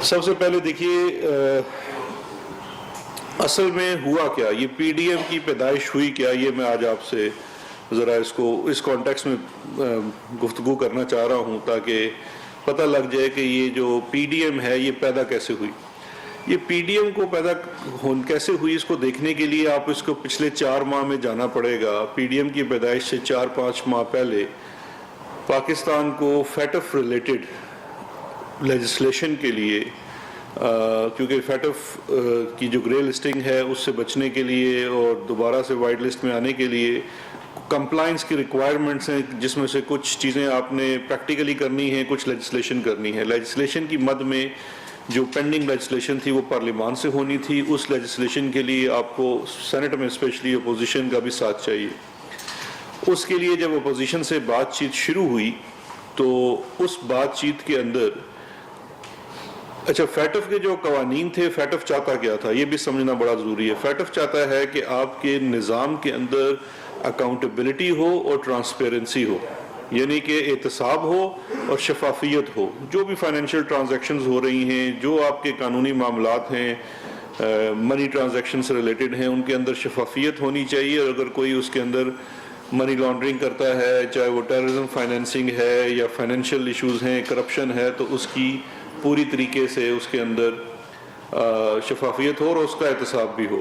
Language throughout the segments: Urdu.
سب سے پہلے دیکھیے اصل میں ہوا کیا، یہ پی ڈی ایم کی پیدائش ہوئی کیا، یہ میں آج آپ سے ذرا اس کانٹیکس میں گفتگو کرنا چاہ رہا ہوں تاکہ پتہ لگ جائے کہ یہ جو پی ڈی ایم ہے یہ پیدا کیسے ہوئی۔ یہ پی ڈی ایم کو پیدا کیسے ہوئی اس کو دیکھنے کے لیے آپ اس کو پچھلے 4 ماہ میں جانا پڑے گا۔ پی ڈی ایم کی پیدائش سے 4-5 ماہ پہلے پاکستان کو فیٹف ریلیٹڈ لیجسلیشن کے لیے کیونکہ فیٹف کی جو گرے لسٹنگ ہے اس سے بچنے کے لیے اور دوبارہ سے وائٹ لسٹ میں آنے کے لیے کمپلائنس کی ریکوائرمنٹس ہیں، جس میں سے کچھ چیزیں آپ نے پریکٹیکلی کرنی ہیں، کچھ لیجسلیشن کرنی ہے۔ لیجسلیشن کی مد میں جو پینڈنگ لیجسلیشن تھی وہ پارلیمان سے ہونی تھی، اس لیجسلیشن کے لیے آپ کو سینٹ میں اسپیشلی اپوزیشن کا بھی ساتھ چاہیے۔ اس کے لیے جب اپوزیشن سے بات چیت شروع ہوئی تو اس بات چیت کے اندر فیٹف کے جو قوانین تھے، فیٹف چاہتا کیا تھا یہ بھی سمجھنا بڑا ضروری ہے۔ فیٹف چاہتا ہے کہ آپ کے نظام کے اندر اکاؤنٹیبلٹی ہو اور ٹرانسپیرنسی ہو، یعنی کہ احتساب ہو اور شفافیت ہو۔ جو بھی فائنینشیل ٹرانزیکشنز ہو رہی ہیں، جو آپ کے قانونی معاملات ہیں، منی ٹرانزیکشن سے ریلیٹڈ ہیں، ان کے اندر شفافیت ہونی چاہیے۔ اور اگر کوئی اس کے اندر منی لانڈرنگ کرتا ہے، چاہے وہ ٹیررزم فائنینسنگ ہے یا فائنینشیل ایشوز ہیں، کرپشن ہے، تو اس کی پوری طریقے سے اس کے اندر شفافیت ہو اور اس کا احتساب بھی ہو۔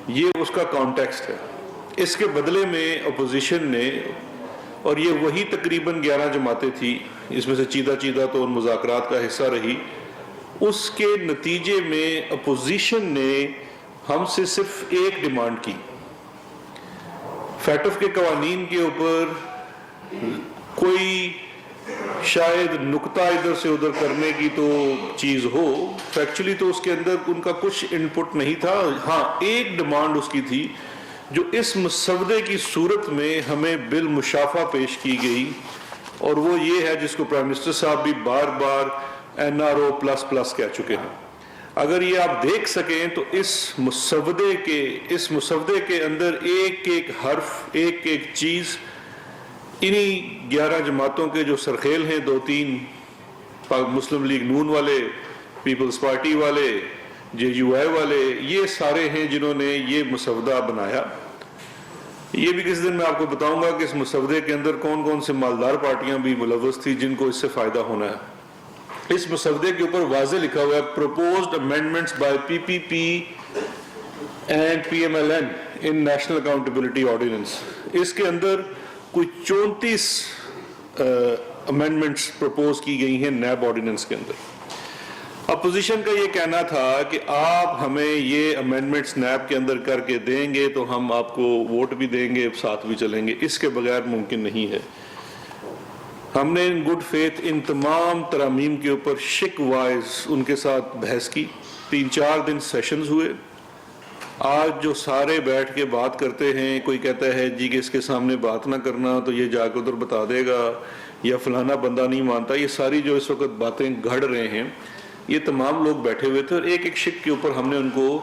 یہ اس کا کانٹیکسٹ ہے۔ اس کے بدلے میں اپوزیشن نے، اور یہ وہی تقریباً 11 جماعتیں تھیں، اس میں سے چیدہ تو ان مذاکرات کا حصہ رہی، اس کے نتیجے میں اپوزیشن نے ہم سے صرف ایک ڈیمانڈ کی۔ فیٹف کے قوانین کے اوپر کوئی شاید نکتہ ادھر سے ادھر کرنے کی تو چیز ہو، فیکچولی تو اس کے اندر ان کا کچھ انپٹ نہیں تھا۔ ہاں، ایک ڈیمانڈ اس کی تھی جو اس مسودے کی صورت میں ہمیں بالمشافہ پیش کی گئی، اور وہ یہ ہے جس کو پرائم منسٹر صاحب بھی بار بار NRO++ کہہ چکے ہیں۔ اگر یہ آپ دیکھ سکیں تو اس مسودے کے اندر ایک ایک حرف، ایک ایک چیز انہی 11 جماعتوں کے جو سرخیل ہیں، 2-3 مسلم لیگ نون والے، پیپلز پارٹی والے، JUI والے، یہ سارے ہیں جنہوں نے یہ مسودہ بنایا۔ یہ بھی کس دن میں آپ کو بتاؤں گا کہ اس مسودے کے اندر کون کون سے مالدار پارٹیاں بھی ملوث تھی جن کو اس سے فائدہ ہونا ہے۔ اس مسودے کے اوپر واضح لکھا ہوا ہے proposed amendments by PPP and PMLN in National Accountability Ordinance۔ اس کے اندر کوئی 34 امینڈمنٹس پروپوز کی گئی ہیں نیب آرڈیننس کے اندر۔ اپوزیشن کا یہ کہنا تھا کہ آپ ہمیں یہ امینڈمنٹس نیب کے اندر کر کے دیں گے تو ہم آپ کو ووٹ بھی دیں گے، ساتھ بھی چلیں گے، اس کے بغیر ممکن نہیں ہے۔ ہم نے ان گڈ فیتھ ان تمام ترامیم کے اوپر شک وائز ان کے ساتھ بحث کی، 3-4 دن سیشنز ہوئے۔ آج جو سارے بیٹھ کے بات کرتے ہیں، کوئی کہتا ہے جی کہ اس کے سامنے بات نہ کرنا تو یہ جا کے ادھر بتا دے گا، یا فلانا بندہ نہیں مانتا، یہ ساری جو اس وقت باتیں گھڑ رہے ہیں، یہ تمام لوگ بیٹھے ہوئے تھے اور ایک ایک شک کے اوپر ہم نے ان کو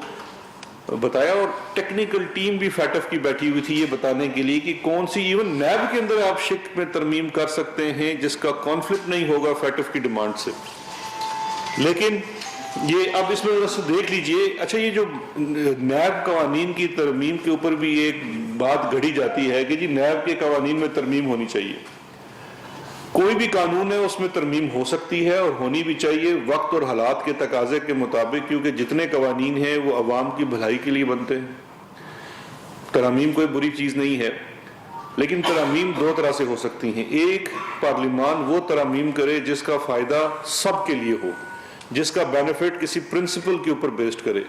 بتایا، اور ٹیکنیکل ٹیم بھی فیٹف کی بیٹھی ہوئی تھی یہ بتانے کے لیے کہ کون سی ایون نیب کے اندر آپ شک میں ترمیم کر سکتے ہیں جس کا کانفلکٹ نہیں ہوگا فیٹف کی ڈیمانڈ سے۔ لیکن یہ اب اس میں دیکھ لیجئے، اچھا یہ جو نیب قوانین کی ترمیم کے اوپر بھی ایک بات گھڑی جاتی ہے کہ جی نیب کے قوانین میں ترمیم ہونی چاہیے۔ کوئی بھی قانون ہے اس میں ترمیم ہو سکتی ہے اور ہونی بھی چاہیے وقت اور حالات کے تقاضے کے مطابق، کیونکہ جتنے قوانین ہیں وہ عوام کی بھلائی کے لیے بنتے ہیں۔ ترامیم کوئی بری چیز نہیں ہے، لیکن ترامیم 2 طرح سے ہو سکتی ہیں۔ ایک، پارلیمان وہ ترامیم کرے جس کا فائدہ سب کے لیے ہو، جس کا بینیفٹ کسی پرنسپل کے اوپر بیسڈ کرے،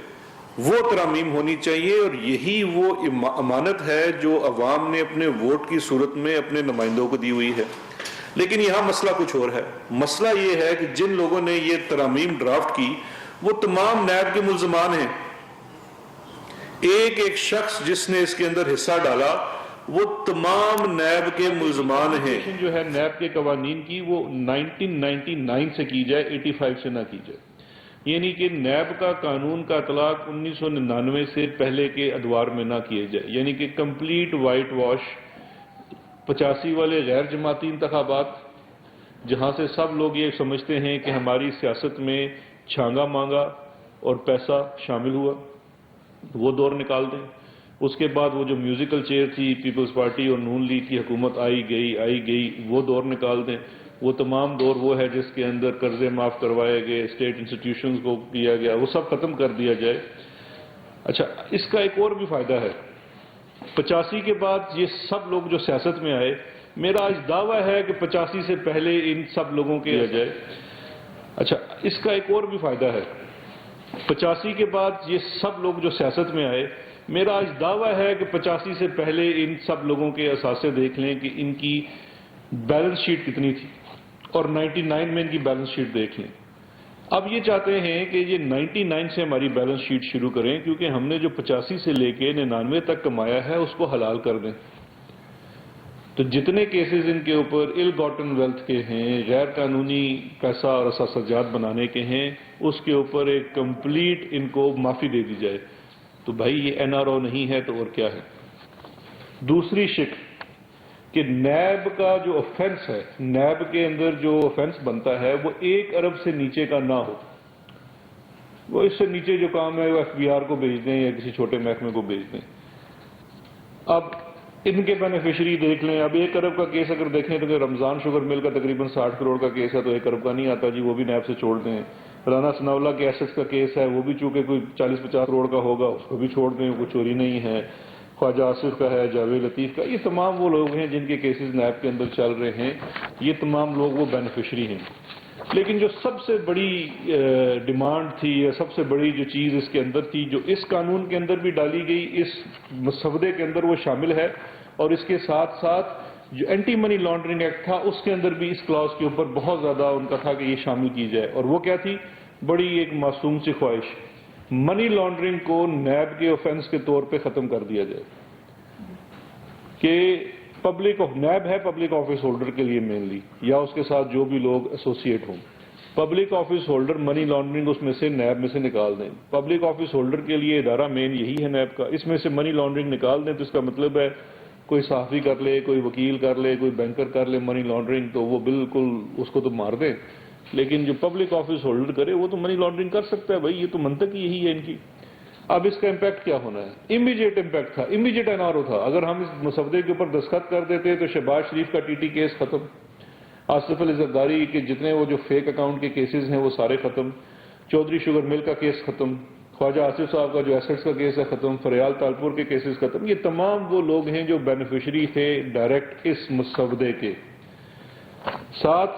وہ ترامیم ہونی چاہیے، اور یہی وہ امانت ہے جو عوام نے اپنے ووٹ کی صورت میں اپنے نمائندوں کو دی ہوئی ہے۔ لیکن یہاں مسئلہ کچھ اور ہے۔ مسئلہ یہ ہے کہ جن لوگوں نے یہ ترامیم ڈرافٹ کی وہ تمام نیب کے ملزمان ہیں۔ ایک ایک شخص جس نے اس کے اندر حصہ ڈالا وہ تمام نیب کے ملزمان ہیں۔ جو ہے نیب کے قوانین کی وہ 1999 سے کی جائے، 85 سے نہ کی جائے، یعنی کہ نیب کا قانون کا اطلاق 1999 سے پہلے کے ادوار میں نہ کیے جائے، یعنی کہ کمپلیٹ وائٹ واش۔ 85 والے غیر جماعتی انتخابات جہاں سے سب لوگ یہ سمجھتے ہیں کہ ہماری سیاست میں چھانگا مانگا اور پیسہ شامل ہوا، وہ دور نکال دیں۔ اس کے بعد وہ جو میوزیکل چیئر تھی پیپلز پارٹی اور نون لیگ کی حکومت آئی گئی وہ دور نکال دیں۔ وہ تمام دور وہ ہے جس کے اندر قرضے معاف کروائے گئے، اسٹیٹ انسٹیٹیوشنز کو کیا گیا، وہ سب ختم کر دیا جائے۔ اچھا، اس کا ایک اور بھی فائدہ ہے۔ 85 کے بعد یہ سب لوگ جو سیاست میں آئے، میرا آج دعویٰ ہے کہ 85 سے پہلے ان سب لوگوں کے آ جائے۔ اچھا، اس کا ایک اور بھی فائدہ ہے۔ 85 کے بعد یہ سب لوگ جو سیاست میں آئے، میرا آج دعویٰ ہے کہ 85 سے پہلے ان سب لوگوں کے اثاثے دیکھ لیں کہ ان کی بیلنس شیٹ کتنی تھی، اور 99 میں ان کی بیلنس شیٹ دیکھ لیں۔ اب یہ چاہتے ہیں کہ یہ 99 سے ہماری بیلنس شیٹ شروع کریں، کیونکہ ہم نے جو 85 سے لے کے 99 تک کمایا ہے اس کو حلال کر دیں۔ تو جتنے کیسز ان کے اوپر ال گاٹن ویلتھ کے ہیں، غیر قانونی پیسہ اور اثاثجات بنانے کے ہیں، اس کے اوپر ایک کمپلیٹ ان کو معافی دے دی جائے۔ تو بھائی یہ NRO نہیں ہے تو اور کیا ہے؟ دوسری شک کہ نیب کا جو آفینس ہے، نیب کے اندر جو آفینس بنتا ہے وہ 1 ارب سے نیچے کا نہ ہو۔ وہ اس سے نیچے جو کام ہے وہ FBR کو بھیج دیں یا کسی چھوٹے محکمے کو بھیج دیں۔ اب ان کے بینیفیشری دیکھ لیں۔ اب 1 ارب کا کیس اگر دیکھیں تو کہ رمضان شوگر مل کا تقریباً 60 کروڑ کا کیس ہے، تو 1 ارب کا نہیں آتا جی، وہ بھی نیب سے چھوڑ دیں۔ رانا ثناءاللہ کے ایسٹس کا کیس ہے، وہ بھی چونکہ کوئی 40-50 کروڑ کا ہوگا، اس کو بھی چھوڑ دیں، کوئی چوری نہیں ہے۔ خواجہ آصف کا ہے، جاوید لطیف کا، یہ تمام وہ لوگ ہیں جن کے کیسز نیب کے اندر چل رہے ہیں، یہ تمام لوگ وہ بینیفیشری ہیں۔ لیکن جو سب سے بڑی ڈیمانڈ تھی یا سب سے بڑی جو چیز اس کے اندر تھی، جو اس قانون کے اندر بھی ڈالی گئی، اس مسودے کے اندر وہ شامل ہے، اور اس کے ساتھ ساتھ جو اینٹی منی لانڈرنگ ایکٹ تھا اس کے اندر بھی اس کلاس کے اوپر بہت زیادہ ان کا تھا کہ یہ شامل کی جائے۔ اور وہ کیا تھی؟ بڑی ایک معصوم سی خواہش، منی لانڈرنگ کو نیب کے آفینس کے طور پہ ختم کر دیا جائے، کہ نیب ہے پبلک آفس ہولڈر کے لیے مینلی، یا اس کے ساتھ جو بھی لوگ ایسوسیٹ ہوں، public office holder money laundering اس میں سے نیب میں سے نکال دیں۔ پبلک آفس ہولڈر کے لیے ادارہ مین یہی ہے نیب کا، اس میں سے منی لانڈرنگ نکال دیں، تو اس کا مطلب ہے کوئی صحافی کر لے، کوئی وکیل کر لے، کوئی بینکر کر لے منی لانڈرنگ، تو وہ بالکل اس کو تو مار دیں، لیکن جو پبلک آفس ہولڈر کرے وہ تو منی لانڈرنگ کر سکتا ہے۔ بھائی یہ تو منطق ہی یہی ہے ان کی۔ اب اس کا امپیکٹ کیا ہونا ہے؟ امیجیٹ امپیکٹ تھا، امیجیٹ NRO تھا۔ اگر ہم اس مسودے کے اوپر دستخط کر دیتے تو شہباز شریف کا TT کیس ختم، آصف علی زرداری کے جتنے وہ جو فیک اکاؤنٹ کے کیسز ہیں وہ سارے ختم، چودھری شوگر مل کا کیس ختم، خواجہ آصف صاحب کا جو ایسٹس کا کیس ہے ختم، فریال تالپور کے کیسز ختم۔ یہ تمام وہ لوگ ہیں جو بینیفیشری تھے ڈائریکٹ اس مسودے کے۔ ساتھ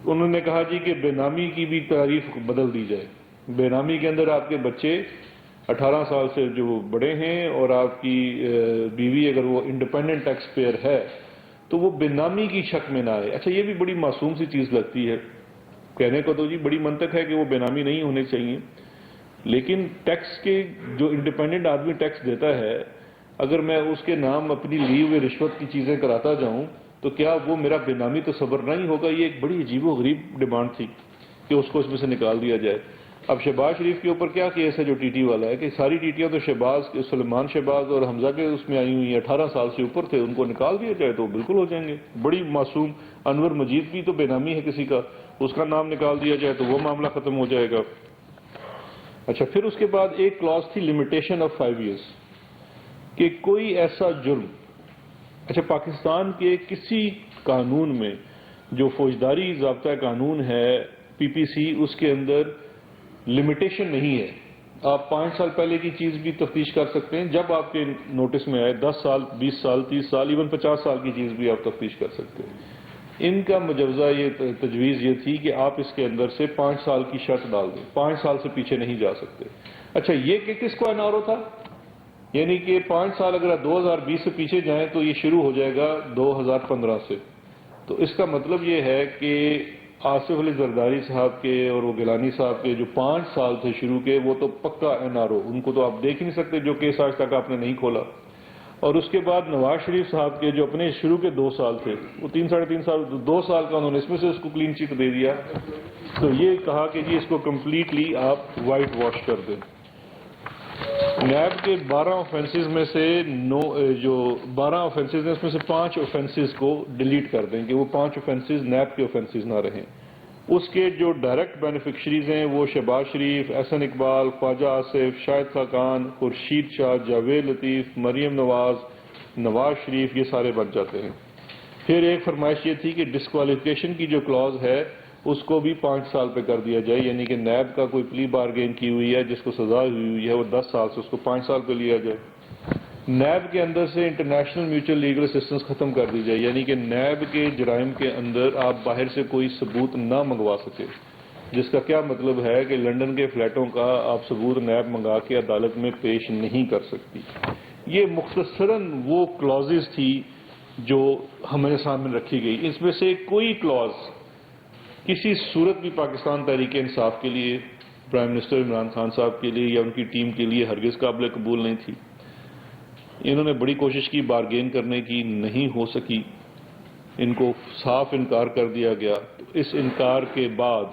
انہوں نے کہا جی کہ بے نامی کی بھی تعریف بدل دی جائے۔ بے نامی کے اندر آپ کے بچے 18 سال سے جو بڑے ہیں اور آپ کی بیوی اگر وہ انڈیپینڈنٹ ٹیکس پیئر ہے تو وہ بے نامی کی شک میں نہ آئے۔ اچھا، یہ بھی بڑی معصوم سی چیز لگتی ہے کہنے کو، تو جی بڑی منطق ہے کہ وہ بے نامی نہیں ہونے چاہیے، لیکن ٹیکس کے جو انڈیپینڈنٹ آدمی ٹیکس دیتا ہے، اگر میں اس کے نام اپنی لی ہوئی رشوت کی چیزیں کراتا جاؤں تو کیا وہ میرا بے نامی تصور نہیں ہوگا؟ یہ ایک بڑی عجیب و غریب ڈیمانڈ تھی کہ اس کو اس میں سے نکال دیا جائے۔ اب شہباز شریف کے اوپر کیا کیس ہے جو TT والا ہے کہ ساری ٹیٹیاں تو سلیمان شہباز اور حمزہ کے اس میں آئی ہوئی ہیں، 18 سال سے اوپر تھے، ان کو نکال دیا جائے تو بالکل ہو جائیں گے۔ بڑی معصوم انور مجید بھی تو بے نامی ہے کسی کا، اس کا نام نکال دیا جائے تو وہ معاملہ ختم ہو جائے گا۔ اچھا، پھر اس کے بعد ایک کلاس تھی لمیٹیشن آف 5 ایئرس، کہ کوئی ایسا جرم، اچھا پاکستان کے کسی قانون میں جو فوجداری ضابطہ قانون ہے PPC، اس کے اندر لمیٹیشن نہیں ہے۔ آپ 5 سال پہلے کی چیز بھی تفتیش کر سکتے ہیں جب آپ کے نوٹس میں آئے، 10 سال 20 سال 30 سال ایون 50 سال کی چیز بھی آپ تفتیش کر سکتے ہیں۔ ان کا مجوزہ یہ تجویز یہ تھی کہ آپ اس کے اندر سے 5 سال کی شرط ڈال دیں، 5 سال سے پیچھے نہیں جا سکتے۔ اچھا، یہ کہ کس کو NRO تھا؟ یعنی کہ 5 سال اگر 2020 سے پیچھے جائیں تو یہ شروع ہو جائے گا 2015 سے۔ تو اس کا مطلب یہ ہے کہ آصف علی زرداری صاحب کے اور وہ گیلانی صاحب کے جو 5 سال تھے شروع کے، وہ تو پکا NRO، ان کو تو آپ دیکھ ہی نہیں سکتے جو کیس آج تک آپ نے نہیں کھولا۔ اور اس کے بعد نواز شریف صاحب کے جو اپنے شروع کے 2 سال تھے، وہ 3-3.5 سال، 2 سال کا انہوں نے اس میں سے اس کو کلین چٹ دے دیا۔ تو یہ کہا کہ جی اس کو کمپلیٹلی آپ وائٹ واش کر دیں۔ نیب کے 12 آفینسز میں سے جو 12 آفینسز ہیں اس میں سے 5 آفینسز کو ڈیلیٹ کر دیں کہ وہ 5 آفینسز نیب کے آفینسز نہ رہیں۔ اس کے جو ڈائریکٹ بینیفیشریز ہیں وہ شہباز شریف، احسن اقبال، خواجہ آصف، شاہد خاقان، خورشید شاہ، جاوید لطیف، مریم نواز، نواز شریف، یہ سارے بن جاتے ہیں۔ پھر ایک فرمائش یہ تھی کہ ڈسکوالیفیکیشن کی جو کلاز ہے اس کو بھی 5 سال پہ کر دیا جائے، یعنی کہ نیب کا کوئی پلی بارگین کی ہوئی ہے جس کو سزا ہوئی ہے وہ 10 سال سے اس کو 5 سال پہ لیا جائے۔ نیب کے اندر سے انٹرنیشنل میوچل لیگل اسسٹنس ختم کر دی جائے، یعنی کہ نیب کے جرائم کے اندر آپ باہر سے کوئی ثبوت نہ منگوا سکے، جس کا کیا مطلب ہے کہ لنڈن کے فلیٹوں کا آپ ثبوت نیب منگا کے عدالت میں پیش نہیں کر سکتی۔ یہ مختصراً وہ کلازز تھی جو ہمارے سامنے رکھی گئی۔ اس میں سے کوئی کلاز کسی صورت بھی پاکستان تحریک انصاف کے لیے، پرائم منسٹر عمران خان صاحب کے لیے یا ان کی ٹیم کے لیے ہرگز قابل قبول نہیں تھی۔ انہوں نے بڑی کوشش کی بارگین کرنے کی، نہیں ہو سکی، ان کو صاف انکار کر دیا گیا۔ اس انکار کے بعد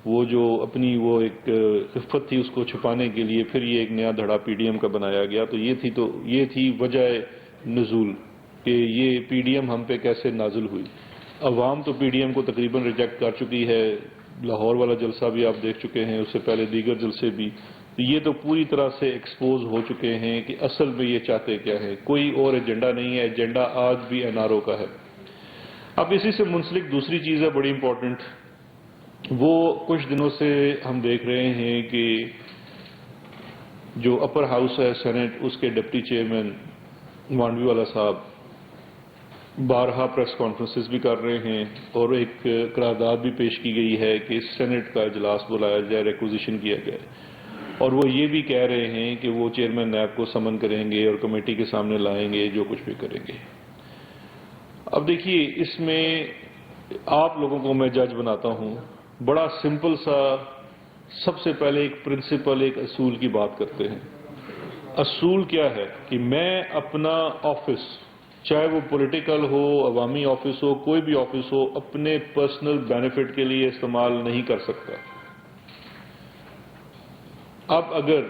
وہ جو اپنی وہ ایک عفت تھی اس کو چھپانے کے لیے پھر یہ ایک نیا دھڑا پی ڈی ایم کا بنایا گیا۔ تو یہ تھی وجہ نزول کہ یہ پی ڈی ایم ہم پہ کیسے نازل ہوئی۔ عوام تو پی ڈی ایم کو تقریباً ریجیکٹ کر چکی ہے، لاہور والا جلسہ بھی آپ دیکھ چکے ہیں، اس سے پہلے دیگر جلسے بھی، تو یہ تو پوری طرح سے ایکسپوز ہو چکے ہیں کہ اصل میں یہ چاہتے کیا ہے۔ کوئی اور ایجنڈا نہیں ہے، ایجنڈا آج بھی این آر او کا ہے۔ اب اسی سے منسلک دوسری چیز ہے بڑی امپورٹنٹ، وہ کچھ دنوں سے ہم دیکھ رہے ہیں کہ جو اپر ہاؤس ہے سینٹ، اس کے ڈپٹی چیئرمین مانڈوی والا صاحب بارہا پریس کانفرنسز بھی کر رہے ہیں اور ایک قرارداد بھی پیش کی گئی ہے کہ سینٹ کا اجلاس بلایا جائے، ریکوزیشن کیا جائے، اور وہ یہ بھی کہہ رہے ہیں کہ وہ چیئرمین نیب کو سمن کریں گے اور کمیٹی کے سامنے لائیں گے جو کچھ بھی کریں گے۔ اب دیکھیے اس میں آپ لوگوں کو میں جج بناتا ہوں، بڑا سمپل سا، سب سے پہلے ایک پرنسپل، ایک اصول کی بات کرتے ہیں۔ اصول کیا ہے کہ میں اپنا آفس، چاہے وہ پولیٹیکل ہو، عوامی آفس ہو، کوئی بھی آفس ہو، اپنے پرسنل بینیفٹ کے لیے استعمال نہیں کر سکتا۔ اب اگر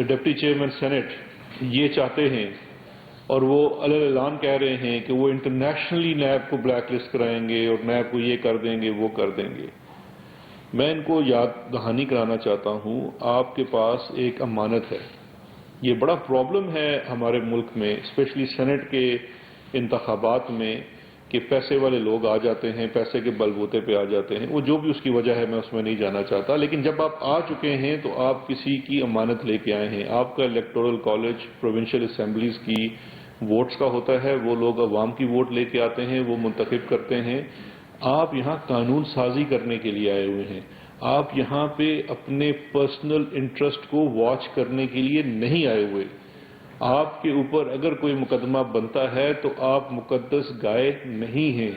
ڈپٹی چیئرمین سینٹ یہ چاہتے ہیں اور وہ علیہ اعلان کہہ رہے ہیں کہ وہ انٹرنیشنلی نیب کو بلیک لسٹ کرائیں گے اور نیب کو یہ کر دیں گے، وہ کر دیں گے، میں ان کو یاد دہانی کرانا چاہتا ہوں، آپ کے پاس ایک امانت ہے۔ یہ بڑا پرابلم ہے ہمارے ملک میں، اسپیشلی سینٹ کے انتخابات میں، کہ پیسے والے لوگ آ جاتے ہیں، پیسے کے بل بوتے پہ آ جاتے ہیں، وہ جو بھی اس کی وجہ ہے میں اس میں نہیں جانا چاہتا، لیکن جب آپ آ چکے ہیں تو آپ کسی کی امانت لے کے آئے ہیں۔ آپ کا الیکٹورل کالج پروونشل اسمبلیز کی ووٹس کا ہوتا ہے، وہ لوگ عوام کی ووٹ لے کے آتے ہیں، وہ منتخب کرتے ہیں۔ آپ یہاں قانون سازی کرنے کے لیے آئے ہوئے ہیں، آپ یہاں پہ اپنے پرسنل انٹرسٹ کو واچ کرنے کے لیے نہیں آئے ہوئے۔ آپ کے اوپر اگر کوئی مقدمہ بنتا ہے تو آپ مقدس گائے نہیں ہیں،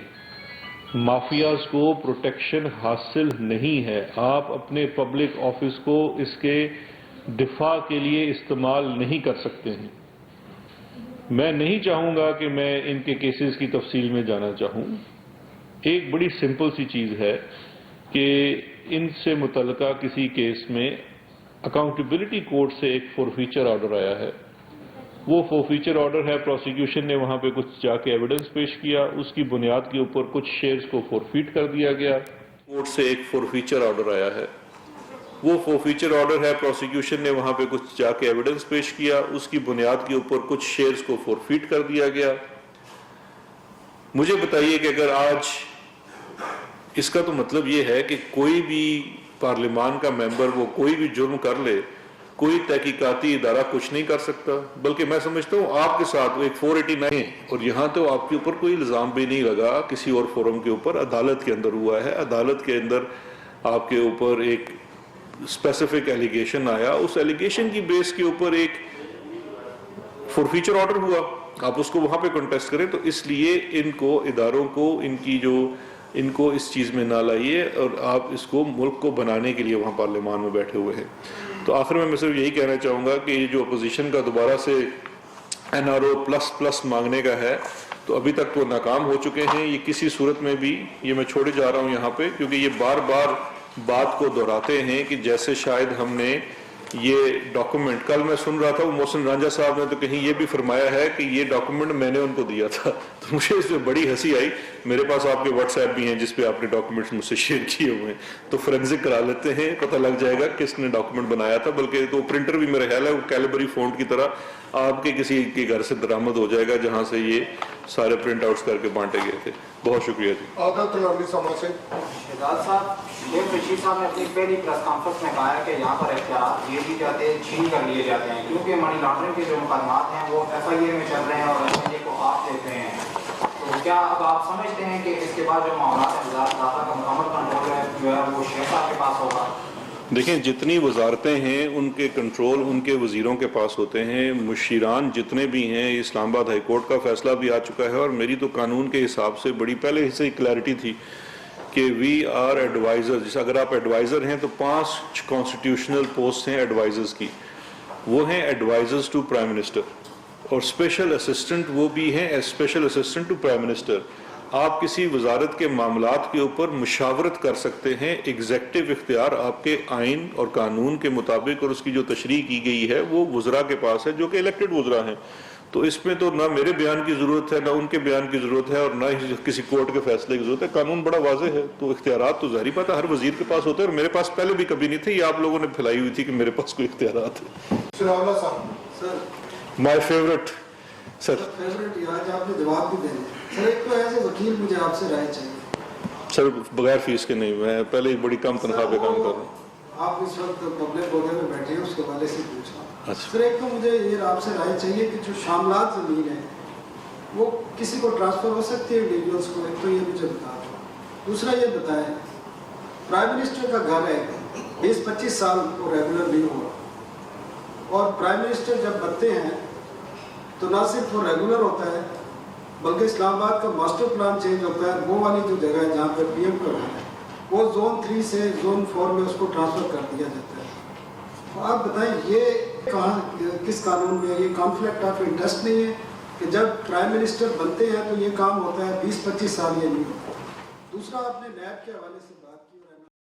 مافیاز کو پروٹیکشن حاصل نہیں ہے، آپ اپنے پبلک آفس کو اس کے دفاع کے لیے استعمال نہیں کر سکتے ہیں۔ میں نہیں چاہوں گا کہ میں ان کے کیسز کی تفصیل میں جانا چاہوں۔ ایک بڑی سمپل سی چیز ہے کہ ان سے متعلقہ کسی کیس میں اکاؤنٹیبلٹی کورٹ سے ایک فورفیچر آرڈر آیا ہے، وہ فورفیچر آرڈر ہے، پروسیکیوشن نے وہاں پہ کچھ جا کے ایویڈنس پیش کیا، اس کی بنیاد کے اوپر کچھ شیئرز کو فورفیٹ کر دیا گیا۔ کورٹ سے ایک فورفیچر آرڈر آیا ہے، وہ فورفیچر آرڈر ہے، پروسیکیوشن نے وہاں پہ کچھ جا کے ایویڈنس پیش کیا، اس کی بنیاد کے اوپر کچھ شیئرز کو فورفیٹ کر دیا گیا۔ مجھے بتائیے کہ اگر آج اس کا تو مطلب یہ ہے کہ کوئی بھی پارلیمان کا ممبر وہ کوئی بھی جرم کر لے، کوئی تحقیقاتی ادارہ کچھ نہیں کر سکتا، بلکہ میں سمجھتا ہوں آپ کے ساتھ ایک 489 ہے اور یہاں تو آپ کے اوپر کوئی الزام بھی نہیں لگا کسی اور فورم کے اوپر، عدالت کے اندر ہوا ہے، عدالت کے اندر آپ کے اوپر ایک اسپیسیفک ایلیگیشن آیا، اس ایلیگیشن کی بیس کے اوپر ایک فورفیچر آرڈر ہوا، آپ اس کو وہاں پہ کنٹیسٹ کریں۔ تو اس لیے ان کو اداروں کو ان کو اس چیز میں نہ لائیے، اور آپ اس کو ملک کو بنانے کے لیے وہاں پارلیمان میں بیٹھے ہوئے ہیں۔ تو آخر میں صرف یہی کہنا چاہوں گا کہ یہ جو اپوزیشن کا دوبارہ سے N R O plus plus مانگنے کا ہے، تو ابھی تک وہ ناکام ہو چکے ہیں۔ یہ کسی صورت میں بھی، یہ میں چھوڑے جا رہا ہوں یہاں پہ، کیونکہ یہ بار بار بات کو دہراتے ہیں کہ جیسے شاید ہم نے یہ ڈاکومنٹ کل میں سن رہا تھا وہ محسن رانجھا صاحب نے تو کہیں یہ بھی فرمایا ہے کہ یہ ڈاکومنٹ میں نے ان کو دیا تھا، تو مجھے اس میں بڑی ہنسی آئی. میرے پاس آپ کے واٹس ایپ بھی ہیں جس پہ آپ نے ڈاکومنٹس مجھ سے شیئر کیے ہوئے ہیں، تو فورینزک کرا لیتے ہیں، پتہ لگ جائے گا کس نے ڈاکومنٹ بنایا تھا. بلکہ تو پرنٹر بھی میرا خیال ہے وہ کیلیبری فونٹ کی طرح آپ کے کسی کے گھر سے درآمد ہو جائے گا جہاں سے یہ سارے پرنٹ آؤٹس کر کے بانٹے گئے تھے. بہت شکریہ جی. شہزاد صاحب، شیخ رشید صاحب نے اپنی پہلی پریس کانفرنس میں کہا ہے کہ یہاں پر اختیارات دیے بھی جاتے ہیں، چھین کر لیے جاتے ہیں، کیونکہ منی لانڈرنگ کے جو مقدمات ہیں وہ ایف آئی اے میں چل رہے ہیں اور ایف آئی اے کو آپ دیتے ہیں. تو کیا اب آپ سمجھتے ہیں کہ اس کے بعد جو معاملات ہیں وزارت داخلہ کا مکمل کنٹرول ہے جو ہے وہ شیخ صاحب کے پاس ہوگا؟ دیکھیں جتنی وزارتیں ہیں ان کے کنٹرول ان کے وزیروں کے پاس ہوتے ہیں. مشیران جتنے بھی ہیں، اسلام آباد ہائی کورٹ کا فیصلہ بھی آ چکا ہے، اور میری تو قانون کے حساب سے بڑی پہلے سے ہی کلیئرٹی تھی کہ وی آر ایڈوائزر. جیسے اگر آپ ایڈوائزر ہیں تو 5 کانسٹیٹیوشنل پوسٹ ہیں ایڈوائزرز کی، وہ ہیں ایڈوائزرز ٹو پرائم منسٹر، اور اسپیشل اسسٹنٹ وہ بھی ہیں special assistant to prime minister. آپ کسی وزارت کے معاملات کے اوپر مشاورت کر سکتے ہیں. ایگزیکٹو اختیار آپ کے آئین اور قانون کے مطابق اور اس کی جو تشریح کی گئی ہے وہ وزراء کے پاس ہے جو کہ الیکٹڈ وزراء ہیں. تو اس میں تو نہ میرے بیان کی ضرورت ہے، نہ ان کے بیان کی ضرورت ہے، اور نہ ہی کسی کورٹ کے فیصلے کی ضرورت ہے. قانون بڑا واضح ہے، تو اختیارات تو ظاہری بات ہے ہر وزیر کے پاس ہوتے ہیں، اور میرے پاس پہلے بھی کبھی نہیں تھے. یہ آپ لوگوں نے پھیلائی ہوئی تھی کہ میرے پاس کوئی اختیارات ہے. مائی فیوریٹ سر. آج آپ نے جواب بھی دینا سر. ایک تو ایسے وکیل مجھے آپ سے رائے چاہیے سر، بغیر فیس کے نہیں، میں پہلے ہی بڑی کم تنخواہ پہ کام کر رہا ہوں. آپ اس وقت پبلک وغیرہ میں بیٹھے ہیں، اس کے حوالے سے پوچھا. اچھا سر ایک تو مجھے یہ آپ سے رائے چاہیے کہ جو شاملات زمین ہے وہ کسی کو ٹرانسفر ہو سکتی ہے انڈیویجولس کو، ایک تو یہ مجھے بتا دو. دوسرا یہ بتائیں پرائم منسٹر کا گھر ہے 20-25 سال وہ ریگولر نہیں ہوا، اور پرائم منسٹر جب بنتے ہیں تو نہ صرف وہ ریگولر ہوتا ہے بلکہ اسلام آباد کا ماسٹر پلان چینج ہوتا ہے. وہ والی جو جگہ ہے جہاں پر پی ایم کا گھر ہے وہ زون 3 سے زون 4 میں اس کو ٹرانسفر کر دیا جاتا ہے. تو آپ بتائیں یہ کہاں کس قانون میں یہ کانفلکٹ آف انٹرسٹ نہیں ہے کہ جب پرائم منسٹر بنتے ہیں تو یہ کام ہوتا ہے 20-25 سال یہ نہیں ہوتا. دوسرا آپ نے نیب کے حوالے سے